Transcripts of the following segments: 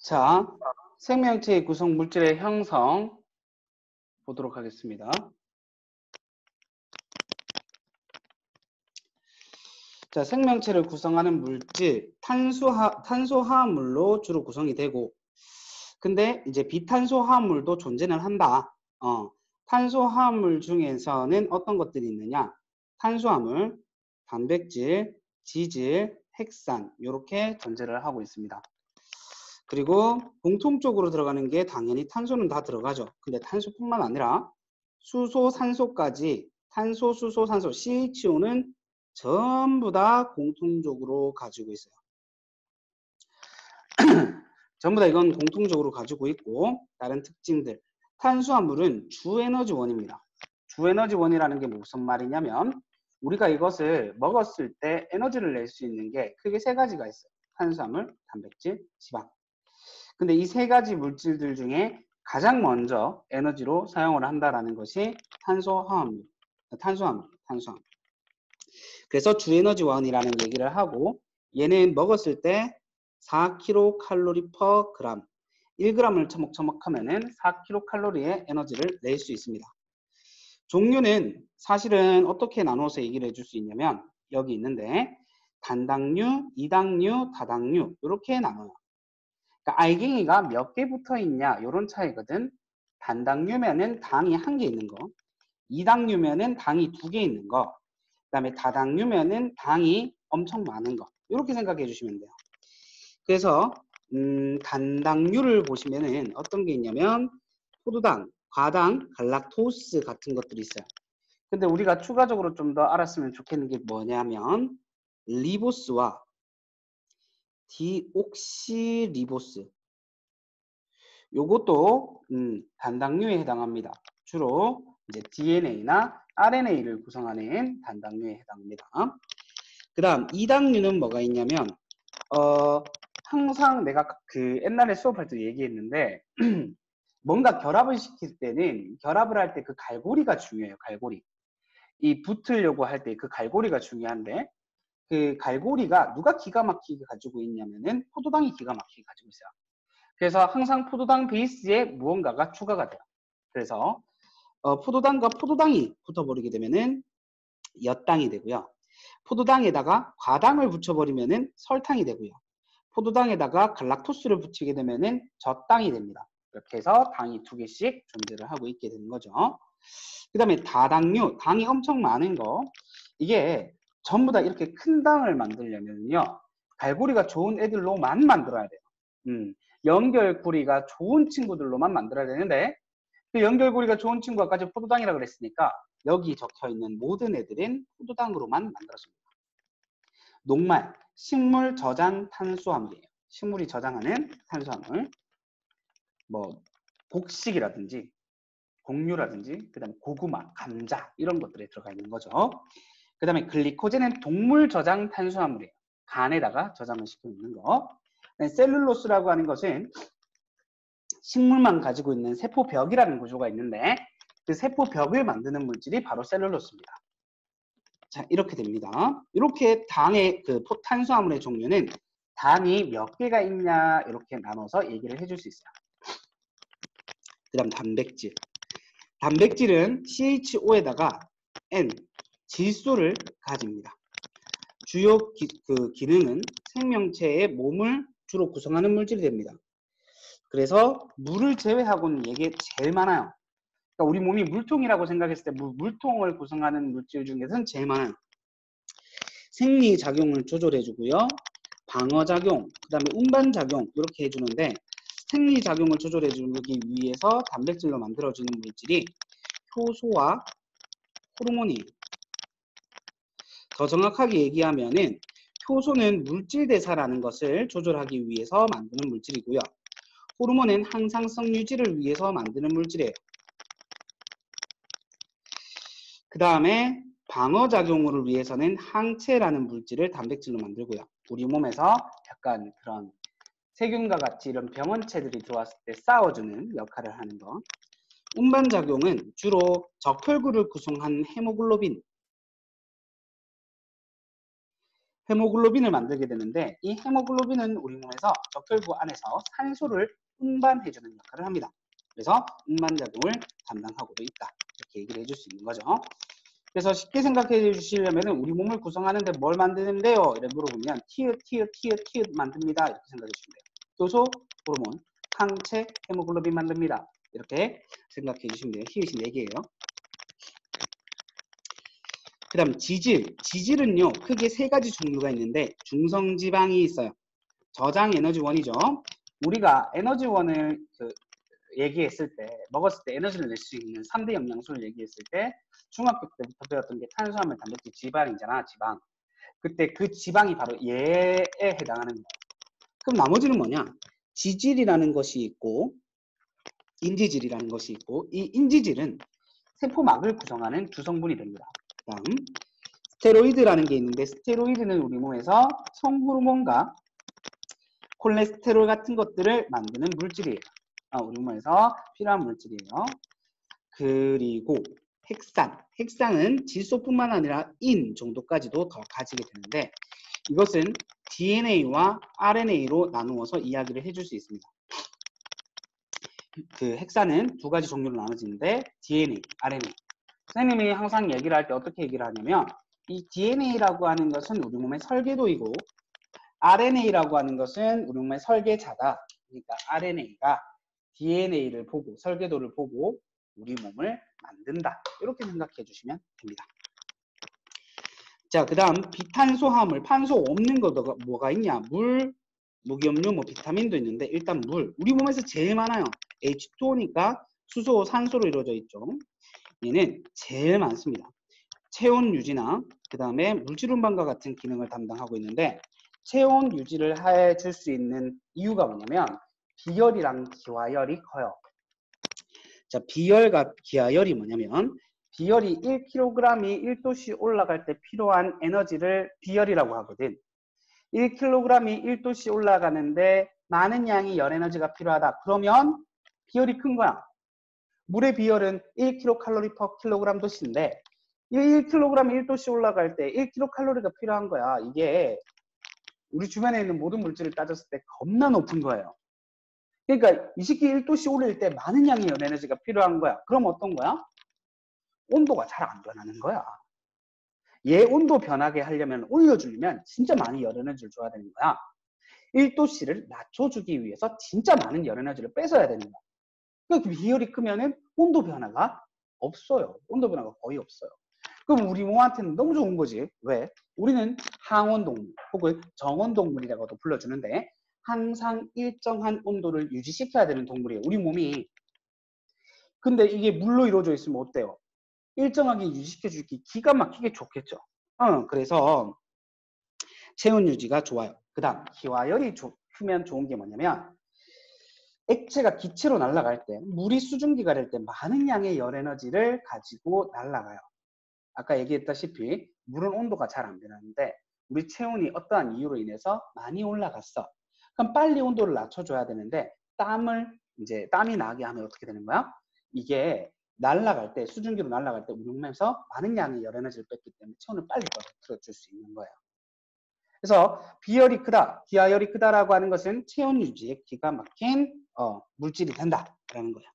자, 생명체의 구성 물질의 형성 보도록 하겠습니다. 자, 생명체를 구성하는 물질, 탄소화합물로 주로 구성이 되고, 근데 이제 비탄소화합물도 존재는 한다. 탄소화합물 중에서는 어떤 것들이 있느냐? 탄수화물, 단백질, 지질, 핵산 이렇게 존재를 하고 있습니다. 그리고 공통적으로 들어가는 게 당연히 탄소는 다 들어가죠. 근데 탄소뿐만 아니라 수소, 산소까지 탄소, 수소, 산소, CHO는 전부 다 공통적으로 가지고 있어요. 전부 다 이건 공통적으로 가지고 있고 다른 특징들. 탄수화물은 주에너지원입니다. 주에너지원이라는 게 무슨 말이냐면 우리가 이것을 먹었을 때 에너지를 낼 수 있는 게 크게 세 가지가 있어요. 탄수화물, 단백질, 지방. 근데 이 세 가지 물질들 중에 가장 먼저 에너지로 사용을 한다라는 것이 탄소화합물. 그래서 주에너지원이라는 얘기를 하고 얘는 먹었을 때 4kcal/g 1g을 처먹처먹하면은 4kcal의 에너지를 낼 수 있습니다. 종류는 사실은 어떻게 나눠서 얘기를 해줄 수 있냐면 여기 있는데 단당류, 이당류, 다당류 이렇게 나눠요. 그러니까 알갱이가 몇 개 붙어 있냐 이런 차이거든. 단당류면은 당이 한 개 있는 거, 이당류면은 당이 두 개 있는 거, 그다음에 다당류면은 당이 엄청 많은 거 이렇게 생각해 주시면 돼요. 그래서 단당류를 보시면은 어떤 게 있냐면 포도당, 과당, 갈락토스 같은 것들이 있어요. 근데 우리가 추가적으로 좀 더 알았으면 좋겠는 게 뭐냐면 리보스와 디옥시리보스 요것도 단당류에 해당합니다. 주로 이제 DNA나 RNA를 구성하는 단당류에 해당합니다. 그 다음 이당류는 뭐가 있냐면 항상 내가 그 옛날에 수업할 때 얘기했는데 뭔가 결합을 시킬 때는 결합을 할 때 그 갈고리가 중요해요. 갈고리. 이 붙으려고 할 때 그 갈고리가 중요한데 그 갈고리가 누가 기가 막히게 가지고 있냐면은 포도당이 기가 막히게 가지고 있어요. 그래서 항상 포도당 베이스에 무언가가 추가가 돼요. 그래서 포도당과 포도당이 붙어버리게 되면은 엿당이 되고요. 포도당에다가 과당을 붙여버리면은 설탕이 되고요. 포도당에다가 갈락토스를 붙이게 되면은 젖당이 됩니다. 이렇게 해서 당이 두 개씩 존재를 하고 있게 되는 거죠. 그 다음에 다당류, 당이 엄청 많은 거. 이게 전부 다 이렇게 큰 당을 만들려면요. 갈고리가 좋은 애들로만 만들어야 돼요. 연결고리가 좋은 친구들로만 만들어야 되는데 그 연결고리가 좋은 친구가까지 포도당이라고 그랬으니까 여기 적혀있는 모든 애들은 포도당으로만 만들어집니다. 녹말, 식물 저장 탄수화물이에요. 식물이 저장하는 탄수화물. 뭐 곡식이라든지 곡류라든지 그 다음에 고구마, 감자 이런 것들에 들어가 있는 거죠. 그 다음에 글리코젠은 동물 저장 탄수화물이에요. 간에다가 저장을 시켜 있는 거. 셀룰로스라고 하는 것은 식물만 가지고 있는 세포벽이라는 구조가 있는데 그 세포벽을 만드는 물질이 바로 셀룰로스입니다. 자, 이렇게 됩니다. 이렇게 당의 그 탄수화물의 종류는 당이 몇 개가 있냐 이렇게 나눠서 얘기를 해줄 수 있어요. 그 다음 단백질. 단백질은 CHO에다가 N, 질소를 가집니다. 주요 기능은 생명체의 몸을 주로 구성하는 물질이 됩니다. 그래서 물을 제외하고는 이게 제일 많아요. 그러니까 우리 몸이 물통이라고 생각했을 때 물통을 구성하는 물질 중에서는 제일 많아요. 생리작용을 조절해주고요. 방어작용, 그 다음에 운반작용 이렇게 해주는데 생리작용을 조절해주기 위해서 단백질로 만들어지는 물질이 효소와 호르몬이에요. 더 정확하게 얘기하면은 효소는 물질 대사라는 것을 조절하기 위해서 만드는 물질이고요. 호르몬은 항상성 유지를 위해서 만드는 물질이에요. 그 다음에 방어작용을 위해서는 항체라는 물질을 단백질로 만들고요. 우리 몸에서 약간 그런 세균과 같이 이런 병원체들이 들어왔을 때 싸워주는 역할을 하는 거. 운반작용은 주로 적혈구를 구성한 헤모글로빈, 헤모글로빈을 만들게 되는데 이 헤모글로빈은 우리 몸에서 적혈구 안에서 산소를 운반해주는 역할을 합니다. 그래서 운반작용을 담당하고도 있다. 이렇게 얘기를 해줄 수 있는 거죠. 그래서 쉽게 생각해 주시려면 우리 몸을 구성하는데 뭘 만드는데요? 이렇게 물어보면 티읕 만듭니다. 이렇게 생각해 주시면 돼요. 효소, 호르몬, 항체, 헤모글로빈 만듭니다. 이렇게 생각해 주시면 돼요. 히읗이 4개예요. 그 다음 지질은요 크게 3가지 종류가 있는데 중성지방이 있어요. 저장 에너지원이죠. 우리가 에너지원을 얘기했을 때 먹었을 때 에너지를 낼 수 있는 3대 영양소를 얘기했을 때 중학교 때부터 배웠던 게 탄수화물, 단백질, 지방이잖아. 지방. 그때 그 지방이 바로 얘에 해당하는 거예요. 그럼 나머지는 뭐냐? 지질이라는 것이 있고 인지질이라는 것이 있고 이 인지질은 세포막을 구성하는 주성분이 됩니다. 다음 스테로이드라는 게 있는데 스테로이드는 우리 몸에서 성호르몬과 콜레스테롤 같은 것들을 만드는 물질이에요. 우리 몸에서 필요한 물질이에요. 그리고 핵산은 질소뿐만 아니라 인 정도까지도 더 가지게 되는데 이것은 DNA와 RNA로 나누어서 이야기를 해줄 수 있습니다. 그 핵산은 2가지 종류로 나눠지는데 DNA, RNA. 선생님이 항상 얘기를 할 때 어떻게 얘기를 하냐면 이 DNA라고 하는 것은 우리 몸의 설계도이고 RNA라고 하는 것은 우리 몸의 설계자다. 그러니까 RNA가 DNA를 보고 설계도를 보고 우리 몸을 만든다. 이렇게 생각해 주시면 됩니다. 자, 그 다음 비탄소화물, 판소 없는 거 뭐가 있냐? 물, 무기염류, 뭐 비타민도 있는데 일단 물. 우리 몸에서 제일 많아요. H2O니까 수소, 산소로 이루어져 있죠. 얘는 제일 많습니다. 체온 유지나 그 다음에 물질 운반과 같은 기능을 담당하고 있는데 체온 유지를 해줄 수 있는 이유가 뭐냐면 비열이랑 기화열이 커요. 자, 비열과 기하열이 뭐냐면 비열이 1kg이 1도씨 올라갈 때 필요한 에너지를 비열이라고 하거든. 1kg이 1도씨 올라가는데 많은 양의 열 에너지가 필요하다. 그러면 비열이 큰 거야. 물의 비열은 1kcal/kg 도씨인데 1kg이 1도씨 올라갈 때 1kcal가 필요한 거야. 이게 우리 주변에 있는 모든 물질을 따졌을 때 겁나 높은 거예요. 그러니까 20기 1도씨 올릴 때 많은 양의 열 에너지가 필요한 거야. 그럼 어떤 거야? 온도가 잘 안 변하는 거야. 얘 온도 변하게 하려면 올려주려면 진짜 많은 열 에너지를 줘야 되는 거야. 1도씨를 낮춰주기 위해서 진짜 많은 열 에너지를 뺏어야 되는 거야. 그러니까 비열이 크면은 온도 변화가 없어요. 온도 변화가 거의 없어요. 그럼 우리 몸한테는 너무 좋은 거지. 왜? 우리는 항온동물 혹은 정온동물이라고도 불러주는데 항상 일정한 온도를 유지시켜야 되는 동물이에요. 우리 몸이. 근데 이게 물로 이루어져 있으면 어때요? 일정하게 유지시켜주기 기가 막히게 좋겠죠. 그래서 체온 유지가 좋아요. 그 다음 기화열이 크면 좋은 게 뭐냐면 액체가 기체로 날아갈 때 물이 수증기가 될 때 많은 양의 열 에너지를 가지고 날아가요. 아까 얘기했다시피 물은 온도가 잘 안 변하는데 우리 체온이 어떠한 이유로 인해서 많이 올라갔어. 그럼 빨리 온도를 낮춰줘야 되는데 땀이 나게 하면 어떻게 되는 거야? 이게 날아갈 때 수증기로 날아갈 때 우리 몸에서 많은 양의 열 에너지를 뺐기 때문에 체온을 빨리 떨어뜨려줄 수 있는 거예요. 그래서 비열이 크다, 기하열이 크다라고 하는 것은 체온 유지에 기가 막힌 물질이 된다라는 거예요.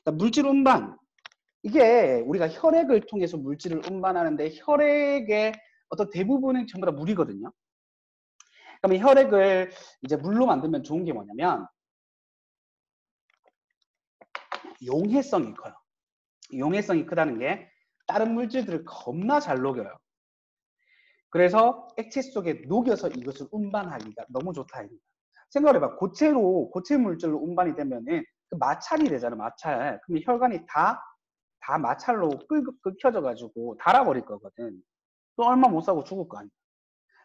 그러니까 물질 운반, 이게 우리가 혈액을 통해서 물질을 운반하는데 혈액의 어떤 대부분은 전부 다 물이거든요. 그러면 혈액을 이제 물로 만들면 좋은 게 뭐냐면 용해성이 커요. 용해성이 크다는 게 다른 물질들을 겁나 잘 녹여요. 그래서 액체 속에 녹여서 이것을 운반하기가 너무 좋다. 생각해봐. 고체 물질로 운반이 되면은 그 마찰이 되잖아. 마찰. 그러면 혈관이 다 마찰로 끓여져가지고 닳아버릴 거거든. 또 얼마 못 사고 죽을 거 아니야.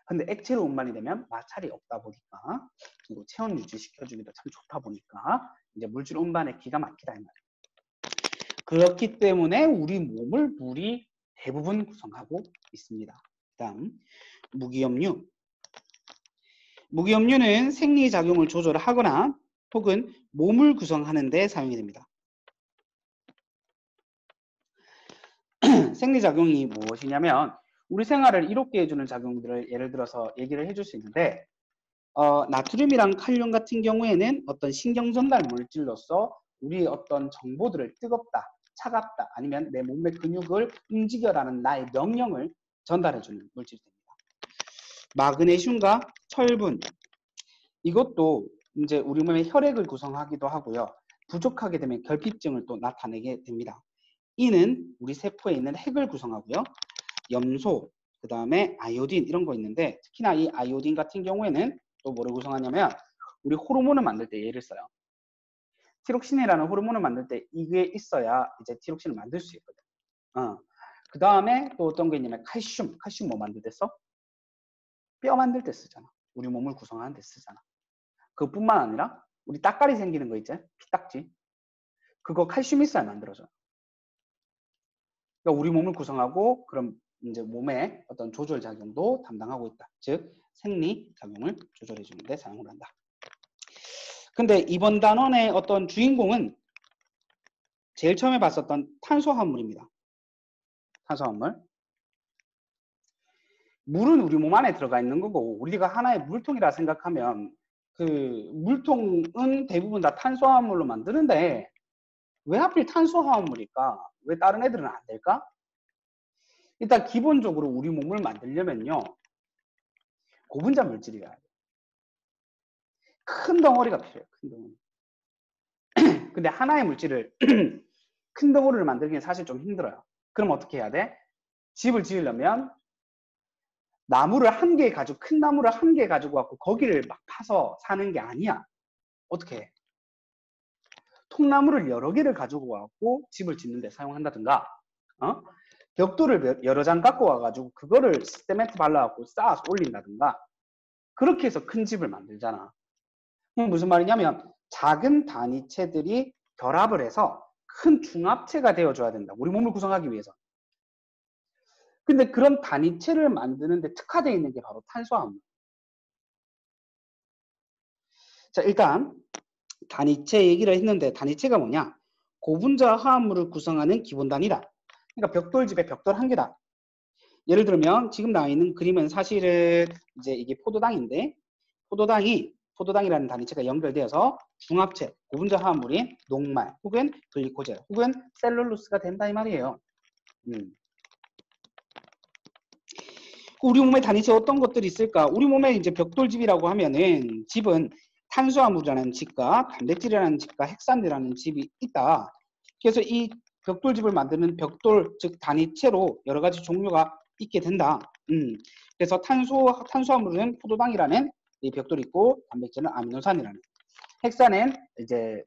근데 액체로 운반이 되면 마찰이 없다 보니까 그리고 체온 유지시켜주기도 참 좋다 보니까 이제 물질 운반에 기가 막히다 이 말이에요. 그렇기 때문에 우리 몸을 물이 대부분 구성하고 있습니다. 다음 무기염류. 무기염류는 생리작용을 조절하거나 혹은 몸을 구성하는 데 사용이 됩니다. 생리작용이 무엇이냐면 우리 생활을 이롭게 해주는 작용들을 예를 들어서 얘기를 해줄 수 있는데 나트륨이랑 칼륨 같은 경우에는 어떤 신경 전달 물질로서 우리 어떤 정보들을 뜨겁다, 차갑다, 아니면 내 몸의 근육을 움직여라는 나의 명령을 전달해주는 물질이 됩니다. 마그네슘과 철분, 이것도 이제 우리 몸의 혈액을 구성하기도 하고요. 부족하게 되면 결핍증을 또 나타내게 됩니다. 이는 우리 세포에 있는 핵을 구성하고요. 염소, 그 다음에 아이오딘 이런 거 있는데 특히나 이 아이오딘 같은 경우에는 또 뭐를 구성하냐면 우리 호르몬을 만들 때 얘를 써요. 티록신이라는 호르몬을 만들 때 이게 있어야 이제 티록신을 만들 수 있거든. 그 다음에 또 어떤 게 있냐면 칼슘. 칼슘 뭐 만들 때 써? 뼈 만들 때 쓰잖아. 우리 몸을 구성하는 데 쓰잖아. 그것뿐만 아니라 우리 따까리 생기는 거 있지? 피딱지. 그거 칼슘 있어야 만들어져. 그러니까 우리 몸을 구성하고 그럼 이제 몸의 어떤 조절 작용도 담당하고 있다. 즉 생리 작용을 조절해 주는데 사용을 한다. 근데 이번 단원의 어떤 주인공은 제일 처음에 봤었던 탄수화물입니다. 탄수화물. 물은 우리 몸 안에 들어가 있는 거고 우리가 하나의 물통이라 생각하면 그 물통은 대부분 다 탄수화물로 만드는데 왜 하필 탄수화물일까? 왜 다른 애들은 안 될까? 일단 기본적으로 우리 몸을 만들려면요. 고분자 물질이라 해요. 큰 덩어리가 필요해요. 큰 덩어리. 근데 하나의 물질을 큰 덩어리를 만들기는 사실 좀 힘들어요. 그럼 어떻게 해야 돼? 집을 지으려면 나무를 한 개 가지고 큰 나무를 한 개 가지고 갖고 거기를 막 파서 사는 게 아니야. 어떻게 해? 통나무를 여러 개를 가지고 와갖고 집을 짓는 데 사용한다든가 벽돌을 여러 장 갖고 와가지고 그거를 시멘트 발라갖고 쌓아서 올린다든가 그렇게 해서 큰 집을 만들잖아. 무슨 말이냐면 작은 단위체들이 결합을 해서 큰 중합체가 되어줘야 된다. 우리 몸을 구성하기 위해서. 근데 그런 단위체를 만드는데 특화되어 있는 게 바로 탄수화물. 자, 일단 단위체 얘기를 했는데 단위체가 뭐냐? 고분자 화합물을 구성하는 기본 단위다. 그러니까 벽돌집에 벽돌 한 개다. 예를 들면 지금 나와 있는 그림은 사실은 이제 이게 포도당인데 포도당이라는 단위체가 연결되어서 중합체, 고분자 화합물인 녹말 혹은 글리코젠 혹은 셀룰로스가 된다 이 말이에요. 우리 몸에 단위체 어떤 것들이 있을까? 우리 몸에 이제 벽돌집이라고 하면은 집은 탄수화물이라는 집과 단백질이라는 집과 핵산이라는 집이 있다. 그래서 이 벽돌집을 만드는 벽돌 즉 단위체로 여러 가지 종류가 있게 된다. 그래서 탄수화물은 포도당이라는 이 벽돌이 있고 단백질은 아미노산이라는 핵산은 이제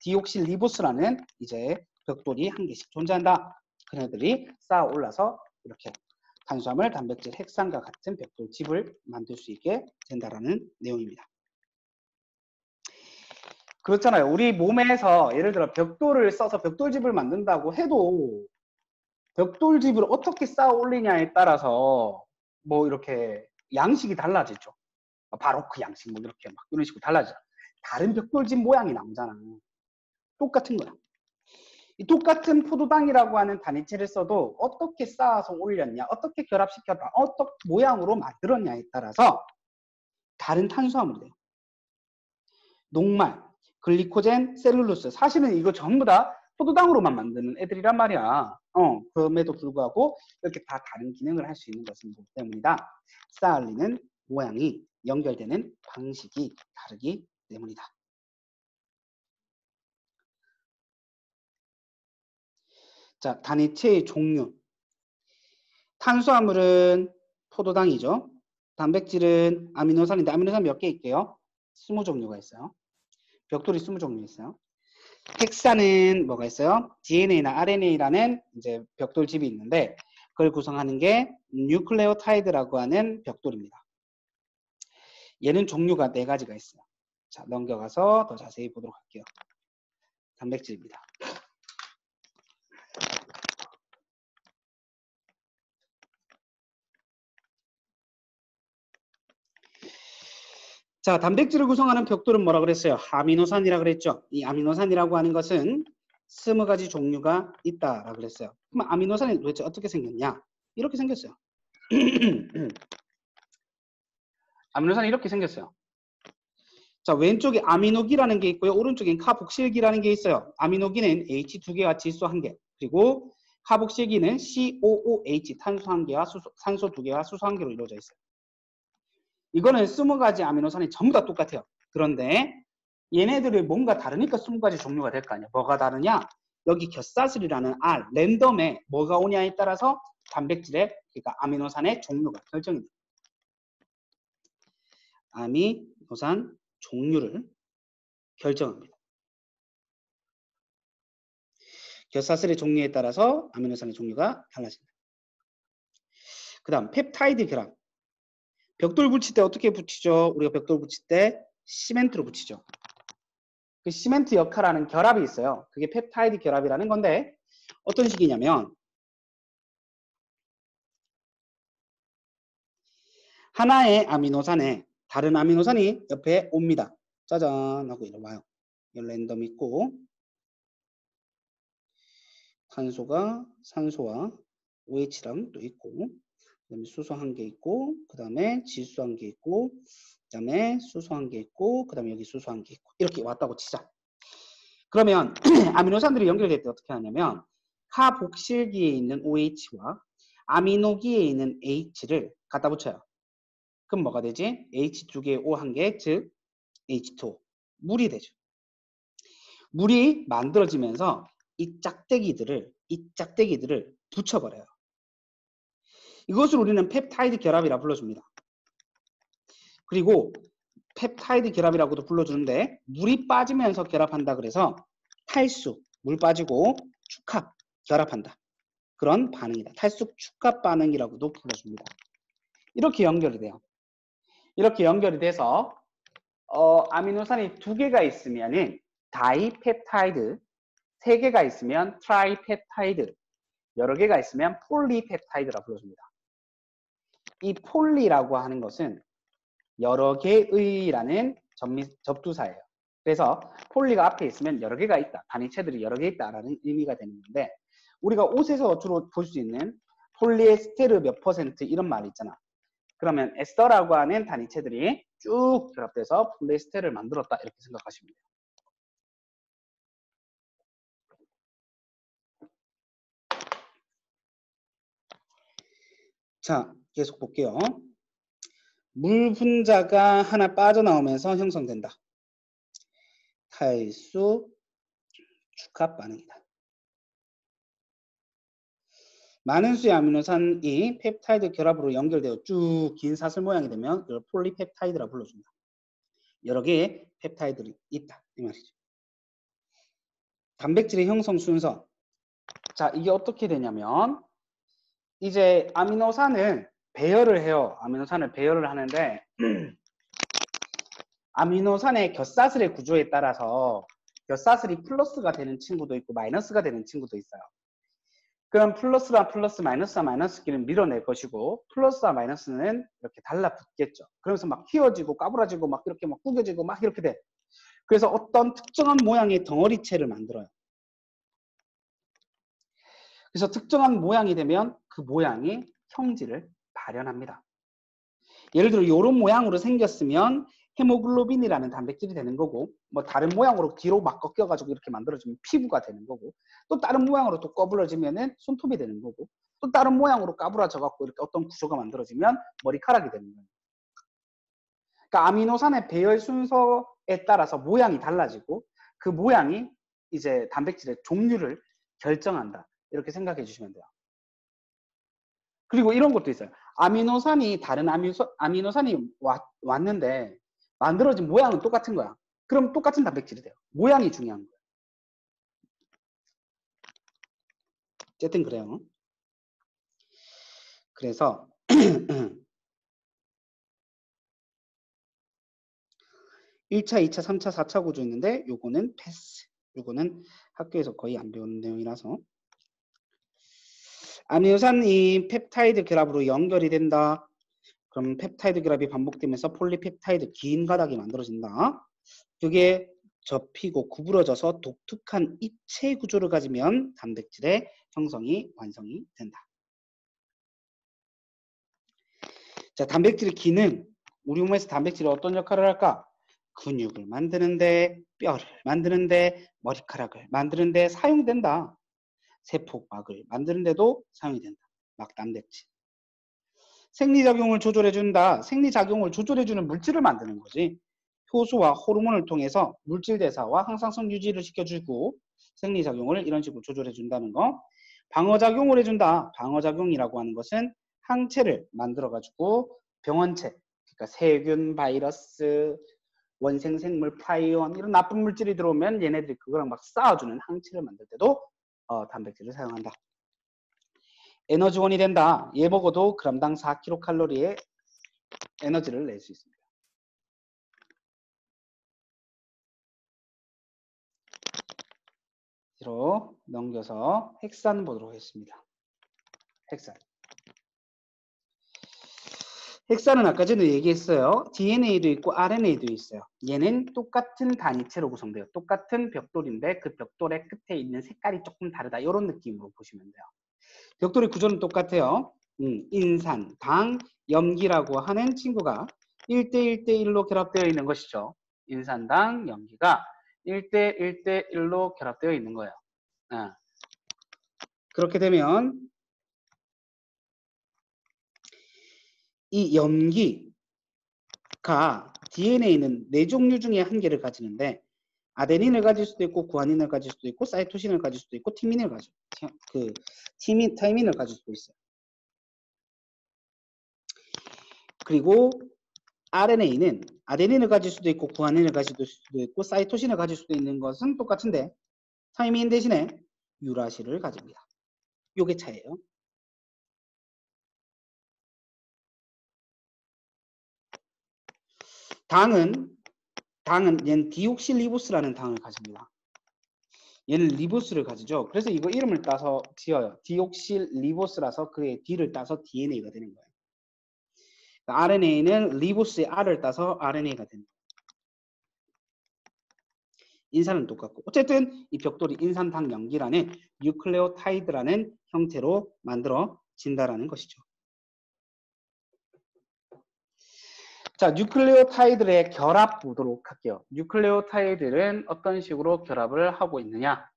디옥실리보스라는 이제 벽돌이 한 개씩 존재한다. 그네들이 쌓아 올라서 이렇게 탄수화물, 단백질, 핵산과 같은 벽돌집을 만들 수 있게 된다라는 내용입니다. 그렇잖아요. 우리 몸에서 예를 들어 벽돌을 써서 벽돌집을 만든다고 해도 벽돌집을 어떻게 쌓아 올리냐에 따라서 뭐 이렇게 양식이 달라지죠. 바로크 양식 뭐 이렇게 막 이런 식으로 달라져. 다른 벽돌집 모양이 나오잖아. 똑같은 거야. 이 똑같은 포도당이라고 하는 단위체를 써도 어떻게 쌓아서 올렸냐, 어떻게 결합시켰다, 어떤 모양으로 만들었냐에 따라서 다른 탄수화물이 돼요. 녹말, 글리코젠, 셀룰로스. 사실은 이거 전부 다 포도당으로만 만드는 애들이란 말이야. 그럼에도 불구하고 이렇게 다 다른 기능을 할 수 있는 것은 뭐 때문이다? 쌓아올리는 모양이 연결되는 방식이 다르기 때문이다. 자, 단위체의 종류. 탄수화물은 포도당이죠. 단백질은 아미노산인데 아미노산 몇 개 있게요? 20종류가 있어요. 벽돌이 20종류 있어요. 핵산은 뭐가 있어요? DNA나 RNA라는 이제 벽돌집이 있는데 그걸 구성하는 게 뉴클레오타이드라고 하는 벽돌입니다. 얘는 종류가 4가지가 있어요. 자, 넘겨가서 더 자세히 보도록 할게요. 단백질입니다. 자, 단백질을 구성하는 벽돌은 뭐라 그랬어요? 아미노산이라 그랬죠. 이 아미노산이라고 하는 것은 20가지 종류가 있다라고 그랬어요. 그럼 아미노산이 도대체 어떻게 생겼냐? 이렇게 생겼어요. 아미노산이 이렇게 생겼어요. 자, 왼쪽에 아미노기라는 게 있고요. 오른쪽엔 카복실기라는 게 있어요. 아미노기는 H 2개와 질소 1개, 그리고 카복실기는 COOH 탄소 1개와 산소 2개와 수소 1개로 이루어져 있어요. 이거는 20가지 아미노산이 전부 다 똑같아요. 그런데 얘네들이 뭔가 다르니까 20가지 종류가 될 거 아니야. 뭐가 다르냐? 여기 곁사슬이라는 R, 랜덤에 뭐가 오냐에 따라서 단백질의, 그러니까 아미노산의 종류가 결정이 돼요. 아미노산 종류를 결정합니다. 곁사슬의 종류에 따라서 아미노산의 종류가 달라집니다. 그 다음 펩타이드 결합. 벽돌 붙일 때 어떻게 붙이죠? 우리가 벽돌 붙일 때 시멘트로 붙이죠. 그 시멘트 역할하는 결합이 있어요. 그게 펩타이드 결합이라는 건데 어떤 식이냐면 하나의 아미노산에 다른 아미노산이 옆에 옵니다. 짜잔 하고 이리 와요. 랜덤 있고 탄소가 산소와 OH랑 또 있고, 그다음에 수소 1개 있고, 그 다음에 질소 1개 있고, 그 다음에 수소 1개 있고, 그 다음에 여기 수소 1개 있고, 이렇게 왔다고 치자. 그러면 아미노산들이 연결될 때 어떻게 하냐면 카복실기에 있는 OH와 아미노기에 있는 H를 갖다 붙여요. 그럼 뭐가 되지? H 2개, O 1개, 즉 H2O. 물이 되죠. 물이 만들어지면서 이 짝대기들을 붙여버려요. 이것을 우리는 펩타이드 결합이라 불러줍니다. 그리고 펩타이드 결합이라고도 불러주는데 물이 빠지면서 결합한다 그래서 탈수, 물 빠지고 축합, 결합한다. 그런 반응이다. 탈수 축합 반응이라고도 불러줍니다. 이렇게 연결이 돼요. 이렇게 연결이 돼서 아미노산이 2개가 있으면은 다이펩타이드, 3개가 있으면 트라이펩타이드, 여러 개가 있으면 폴리펩타이드라 불러줍니다. 이 폴리라고 하는 것은 여러 개의라는 접두사예요. 그래서 폴리가 앞에 있으면 여러 개가 있다, 단위체들이 여러 개 있다라는 의미가 되는 건데, 우리가 옷에서 주로 볼 수 있는 폴리에스테르 몇 퍼센트 이런 말 있잖아. 그러면 에스터라고 하는 단위체들이 쭉 결합돼서 폴리에스테르를 만들었다, 이렇게 생각하시면 돼요. 자, 계속 볼게요. 물 분자가 하나 빠져나오면서 형성된다. 탈수 축합 반응이다. 많은 수의 아미노산이 펩타이드 결합으로 연결되어 쭉 긴 사슬 모양이 되면 이걸 폴리펩타이드라 불러줍니다. 여러 개의 펩타이드들이 있다, 이 말이죠. 단백질의 형성 순서. 자, 이게 어떻게 되냐면 이제 아미노산은 배열을 해요. 아미노산을 배열을 하는데 아미노산의 곁사슬의 구조에 따라서 곁사슬이 플러스가 되는 친구도 있고 마이너스가 되는 친구도 있어요. 그럼 플러스와 플러스, 마이너스와 마이너스끼리는 밀어낼 것이고 플러스와 마이너스는 이렇게 달라붙겠죠. 그러면서 막 휘어지고 까부라지고 막 이렇게 막 구겨지고 막 이렇게 돼. 그래서 어떤 특정한 모양의 덩어리체를 만들어요. 그래서 특정한 모양이 되면 그 모양이 형질을 발현합니다. 예를 들어 이런 모양으로 생겼으면 헤모글로빈이라는 단백질이 되는 거고, 뭐 다른 모양으로 뒤로 막 꺾여가지고 이렇게 만들어지면 피부가 되는 거고, 또 다른 모양으로 또 꺼부러지면은 손톱이 되는 거고, 또 다른 모양으로 까부라져갖고 이렇게 어떤 구조가 만들어지면 머리카락이 되는 거예요. 그러니까 아미노산의 배열 순서에 따라서 모양이 달라지고 그 모양이 이제 단백질의 종류를 결정한다, 이렇게 생각해 주시면 돼요. 그리고 이런 것도 있어요. 아미노산이 다른 아미노산이 왔는데 만들어진 모양은 똑같은 거야. 그럼 똑같은 단백질이 돼요. 모양이 중요한 거예요. 어쨌든 그래요. 그래서 1차, 2차, 3차, 4차 구조 있는데 요거는 패스. 요거는 학교에서 거의 안 배우는 내용이라서. 아미노산이 펩타이드 결합으로 연결이 된다. 그럼 펩타이드 결합이 반복되면서 폴리펩타이드 긴 가닥이 만들어진다. 그게 접히고 구부러져서 독특한 입체 구조를 가지면 단백질의 형성이 완성이 된다. 자, 단백질의 기능. 우리 몸에서 단백질이 어떤 역할을 할까? 근육을 만드는데, 뼈를 만드는데, 머리카락을 만드는데 사용된다. 세포막을 만드는데도 사용이 된다. 막 단백질. 생리작용을 조절해준다. 생리작용을 조절해주는 물질을 만드는 거지. 효소와 호르몬을 통해서 물질 대사와 항상성 유지를 시켜주고 생리작용을 이런 식으로 조절해준다는 거. 방어작용을 해준다. 방어작용이라고 하는 것은 항체를 만들어가지고 병원체, 그러니까 세균, 바이러스, 원생생물, 프라이온 이런 나쁜 물질이 들어오면 얘네들이 그거랑 막 싸워주는 항체를 만들 때도 단백질을 사용한다. 에너지원이 된다. 얘 먹어도 그람당 4kcal의 에너지를 낼 수 있습니다. 뒤로 넘겨서 핵산 보도록 하겠습니다. 핵산. 핵산은 아까 전에 얘기했어요. DNA도 있고 RNA도 있어요. 얘는 똑같은 단위체로 구성돼요. 똑같은 벽돌인데 그 벽돌의 끝에 있는 색깔이 조금 다르다. 이런 느낌으로 보시면 돼요. 벽돌의 구조는 똑같아요. 인산, 당, 염기라고 하는 친구가 1대1대1로 결합되어 있는 것이죠. 인산당, 염기가 1대1대1로 결합되어 있는 거예요. 그렇게 되면 이 염기가 DNA는 4종류 중에 한 개를 가지는데 아데닌을 가질 수도 있고 구아닌을 가질 수도 있고 사이토신을 가질 수도 있고 티민을 가질 타이민을 가질 수도 있어요. 그리고 RNA는 아데닌을 가질 수도 있고 구아닌을 가질 수도 있고 사이토신을 가질 수도 있는 것은 똑같은데 타이민 대신에 유라시를 가집니다. 요게 차이예요. 당은 얘는 디옥실리보스라는 당을 가집니다. 얘는 리보스를 가지죠. 그래서 이거 이름을 따서 지어요. 디옥실리보스라서 그의 D를 따서 DNA가 되는 거예요. RNA는 리보스의 R을 따서 RNA가 됩니다. 인산은 똑같고 어쨌든 이 벽돌이 인산당염기라는 뉴클레오타이드라는 형태로 만들어진다라는 것이죠. 자, 뉴클레오타이드의 결합 보도록 할게요. 뉴클레오타이드는 어떤 식으로 결합을 하고 있느냐?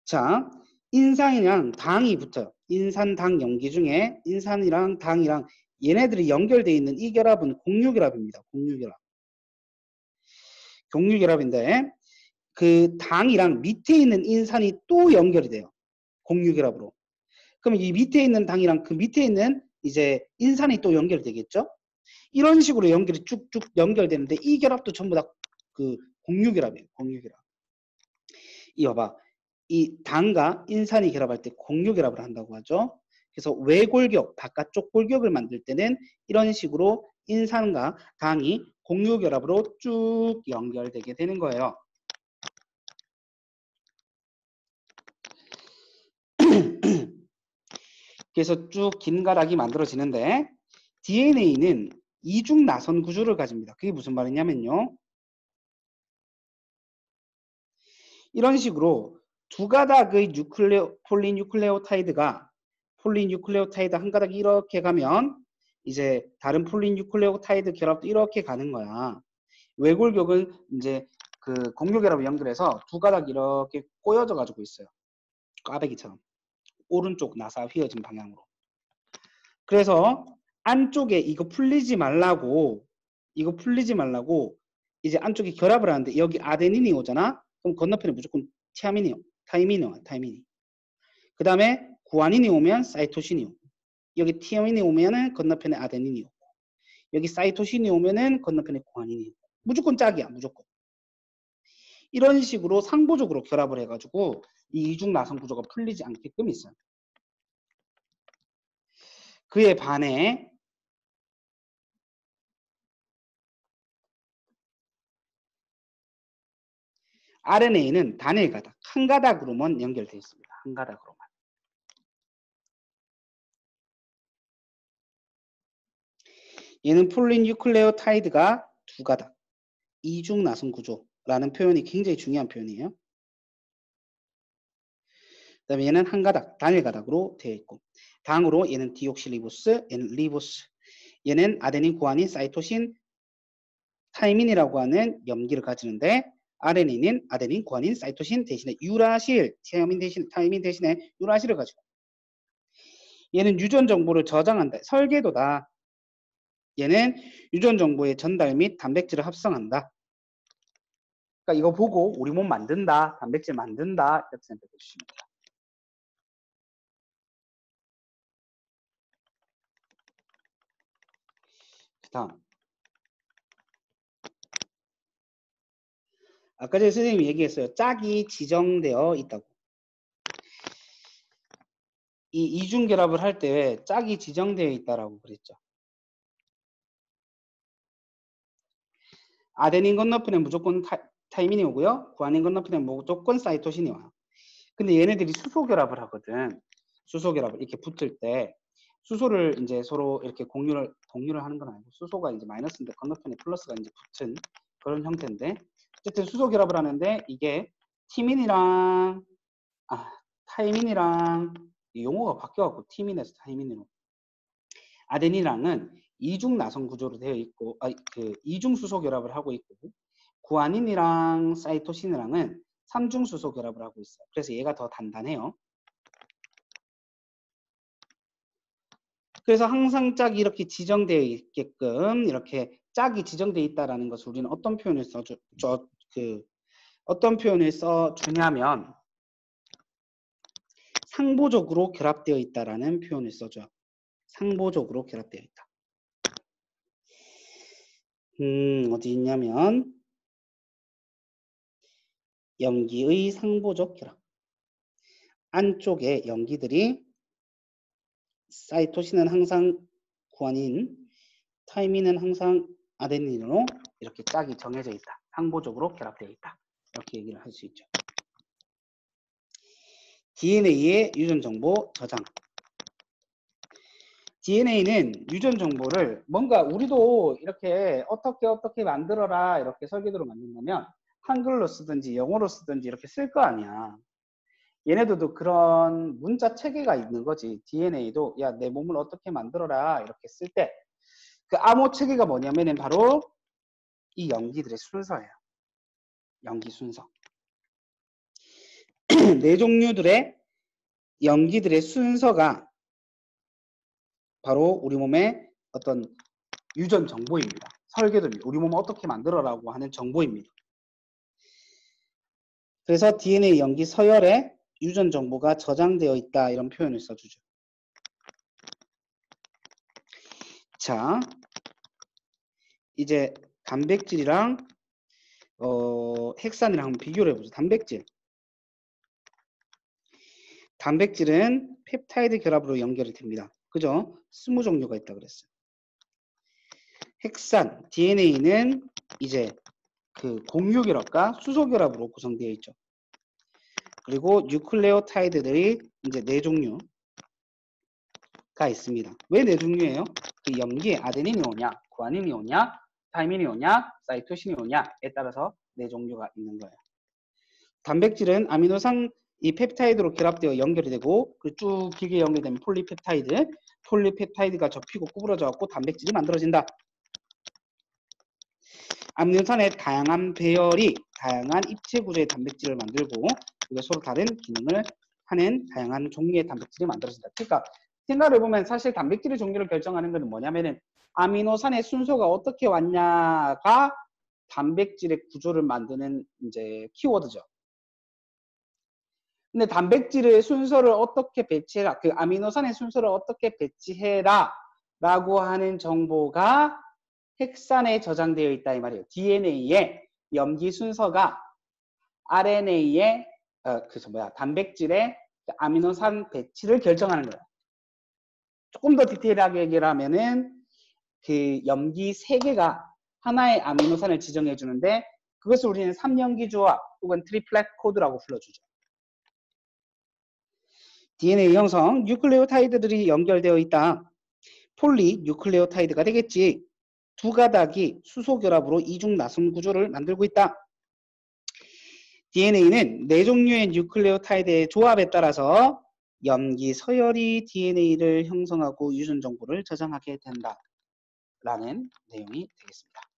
자, 인산이랑 당이 붙어요. 인산당 염기 중에 인산이랑 당이랑 얘네들이 연결되어 있는 이 결합은 공유결합입니다. 공유결합. 공유결합인데 그 당이랑 밑에 있는 인산이 또 연결이 돼요. 공유결합으로. 그럼 이 밑에 있는 당이랑 그 밑에 있는 이제 인산이 또 연결되겠죠? 이런 식으로 연결이 쭉쭉 연결되는데 이 결합도 전부 다 그 공유결합이에요. 공유결합. 이어봐. 이 당과 인산이 결합할 때 공유결합을 한다고 하죠. 그래서 외골격, 바깥쪽 골격을 만들 때는 이런 식으로 인산과 당이 공유결합으로 쭉 연결되게 되는 거예요. 그래서 쭉 긴 가락이 만들어지는데 DNA는 이중 나선 구조를 가집니다. 그게 무슨 말이냐면요. 이런 식으로 두 가닥의 폴리뉴클레오타이드가 폴리뉴클레오타이드 한 가닥이 이렇게 가면 이제 다른 폴리뉴클레오타이드 결합도 이렇게 가는 거야. 외골격은 이제 그 공유결합을 연결해서 두 가닥이 이렇게 꼬여져 가지고 있어요. 꽈배기처럼. 오른쪽 나사 휘어진 방향으로. 그래서 안쪽에 이거 풀리지 말라고 이제 안쪽에 결합을 하는데 여기 아데닌이 오잖아. 그럼 건너편에 무조건 타이민이. 그 다음에 구아닌이 오면 사이토신이 오고 여기 티아민이 오면은 건너편에 아데닌이 오고 여기 사이토신이 오면은 건너편에 구아닌이 오고 무조건 짝이야. 무조건. 이런 식으로 상보적으로 결합을 해가지고 이 이중 나선 구조가 풀리지 않게끔 있어요. 그에 반해 RNA는 단일 가닥, 한 가닥으로만 연결되어 있습니다. 한 가닥으로만. 얘는 폴리뉴클레오타이드가 두 가닥, 이중 나선 구조라는 표현이 굉장히 중요한 표현이에요. 그 다음에 얘는 한 가닥, 단일 가닥으로 되어 있고 당으로 얘는 디옥실리보스, 얘는 리보스. 얘는 아데닌, 구아닌, 사이토신, 타이민이라고 하는 염기를 가지는데 RNA는 아데닌, 구아닌, 사이토신 대신에 유라실, 타이민 대신에 유라실을 가지고 얘는 유전 정보를 저장한다. 설계도다. 얘는 유전 정보의 전달 및 단백질을 합성한다. 그러니까 이거 보고 우리 몸 만든다, 단백질 만든다 이렇게 생각해 주시면 돼요. 다음. 아까 전에 선생님이 얘기했어요. 짝이 지정되어 있다고. 이 이중결합을 할 때 짝이 지정되어 있다라고 그랬죠. 아데닌 건너편에 무조건 타이민이 오고요. 구아닌 건너편에 무조건 사이토신이 와요. 근데 얘네들이 수소결합을 하거든. 수소결합을 이렇게 붙을 때 수소를 이제 서로 이렇게 공유를 하는 건 아니고 수소가 이제 마이너스인데 건너편에 플러스가 이제 붙은 그런 형태인데 어쨌든 수소결합을 하는데 이게 티민이랑 타이민이랑 용어가 바뀌어갖고 티민에서 타이민으로 아데닌이랑은 이중 나선 구조로 되어 있고 이중 수소 결합을 하고 있고 구아닌이랑 사이토신이랑은 삼중 수소 결합을 하고 있어요. 그래서 얘가 더 단단해요. 그래서 항상 짝이 이렇게 지정되어 있게끔 이렇게 짝이 지정되어 있다라는 것을 우리는 어떤 표현을 써주냐면 상보적으로 결합되어 있다라는 표현을 써줘요. 상보적으로 결합되어 있다. 어디 있냐면 염기의 상보적 결합. 안쪽에 염기들이 사이토신은 항상 구아닌, 타이민은 항상 아데닌으로 이렇게 짝이 정해져 있다. 상보적으로 결합되어 있다. 이렇게 얘기를 할 수 있죠. DNA의 유전 정보 저장. DNA는 유전 정보를 뭔가 우리도 이렇게 어떻게 만들어라 이렇게 설계도로 만든다면 한글로 쓰든지 영어로 쓰든지 이렇게 쓸 거 아니야. 얘네들도 그런 문자 체계가 있는 거지. DNA도 야, 내 몸을 어떻게 만들어라 이렇게 쓸 때 그 암호 체계가 뭐냐면은 바로 이 염기들의 순서예요. 염기 순서. 네 종류들의 염기들의 순서가 바로 우리 몸의 어떤 유전 정보입니다. 설계도입니다. 우리 몸을 어떻게 만들어라고 하는 정보입니다. 그래서 DNA 염기 서열에 유전 정보가 저장되어 있다 이런 표현을 써주죠. 자, 이제 단백질이랑 핵산이랑 한번 비교를 해보죠. 단백질은 펩타이드 결합으로 연결이 됩니다. 그죠? 20종류가 있다 그랬어요. 핵산, DNA는 이제 그 공유 결합과 수소 결합으로 구성되어 있죠. 그리고 뉴클레오타이드들이 이제 4종류가 있습니다. 왜 4종류예요? 그 염기에 아데닌이 오냐, 구아닌이 오냐, 타이민이 오냐, 사이토신이 오냐에 따라서 4종류가 있는 거예요. 단백질은 아미노산 이 펩타이드로 결합되어 연결이 되고 쭉 길게 연결되면 폴리펩타이드가 접히고 구부러져 갖고 단백질이 만들어진다. 아미노산의 다양한 배열이 다양한 입체 구조의 단백질을 만들고 그게 서로 다른 기능을 하는 다양한 종류의 단백질이 만들어진다. 그러니까 생각을 해보면 사실 단백질의 종류를 결정하는 것은 뭐냐면은 아미노산의 순서가 어떻게 왔냐가 단백질의 구조를 만드는 이제 키워드죠. 근데 단백질의 순서를 어떻게 배치해라, 그 아미노산의 순서를 어떻게 배치해라 라고 하는 정보가 핵산에 저장되어 있다 이 말이에요. DNA의 염기 순서가 RNA의 단백질의 아미노산 배치를 결정하는 거예요. 조금 더 디테일하게 얘기를 하면은 그 염기 3개가 하나의 아미노산을 지정해 주는데 그것을 우리는 3염기 조합 혹은 트리플렛 코드라고 불러주죠. DNA 형성, 뉴클레오타이드들이 연결되어 있다. 폴리 뉴클레오타이드가 되겠지. 두 가닥이 수소 결합으로 이중 나선 구조를 만들고 있다. DNA는 4종류의 뉴클레오타이드의 조합에 따라서 염기 서열이 DNA를 형성하고 유전 정보를 저장하게 된다라는 내용이 되겠습니다.